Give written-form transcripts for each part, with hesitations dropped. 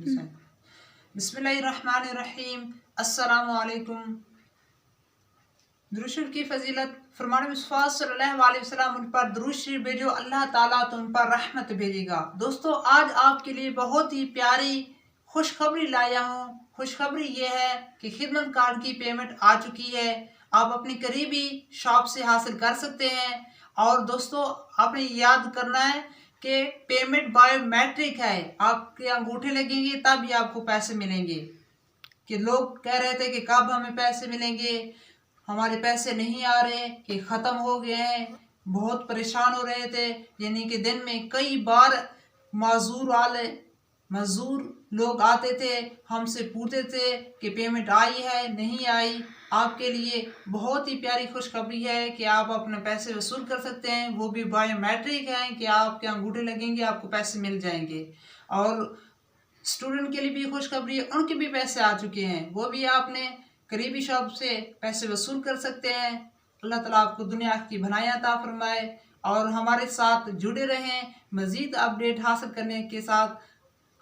बिस्मिल्लाहिर्रहमानिर्रहीम। अस्सलामु अलैकुम। दुरूद शरीफ की फजीलत, फरमान मुस्तफ़ा सल्लल्लाहु अलैहि वसल्लम उन पर दुरूद शरीफ भेजो, अल्लाह ताला तुम पर रहमत भेजेगा। दोस्तों, आज आपके लिए बहुत ही प्यारी खुशखबरी लाया हूँ। खुशखबरी ये है कि खिदमत कार्ड की पेमेंट आ चुकी है। आप अपनी करीबी शॉप से हासिल कर सकते हैं। और दोस्तों, आपने याद करना है कि पेमेंट बायोमेट्रिक है। आपके अंगूठे लगेंगे तब ही आपको पैसे मिलेंगे। कि लोग कह रहे थे कि कब हमें पैसे मिलेंगे, हमारे पैसे नहीं आ रहे, कि ख़त्म हो गए हैं, बहुत परेशान हो रहे थे। यानी कि दिन में कई बार मजदूर लोग आते थे, हमसे पूछते थे कि पेमेंट आई है नहीं आई। आपके लिए बहुत ही प्यारी खुशखबरी है कि आप अपने पैसे वसूल कर सकते हैं। वो भी बायोमेट्रिक है कि आपके अंगूठे लगेंगे, आपको पैसे मिल जाएंगे। और स्टूडेंट के लिए भी खुशखबरी है, उनके भी पैसे आ चुके हैं। वो भी आपने करीबी शॉप से पैसे वसूल कर सकते हैं। अल्लाह ताला आपको दुनिया की भलाई अता फरमाए और हमारे साथ जुड़े रहें। मज़ीद अपडेट हासिल करने के साथ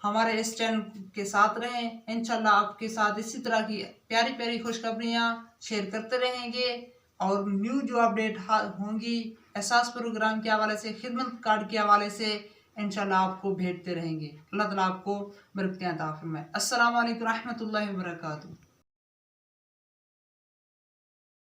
हमारे इस चैनल के साथ रहें। इंशाल्लाह आपके साथ इसी तरह की प्यारी प्यारी खुशखबरियाँ शेयर करते रहेंगे। और न्यू जो अपडेट होंगी एहसास प्रोग्राम के हवाले से, खिदमत कार्ड के हवाले से, इंशाल्लाह आपको भेजते रहेंगे। अल्लाह ताला आपको बरकतें अता फरमाए। अस्सलामु अलैकुम रहमतुल्लाहि व बरकातुहू।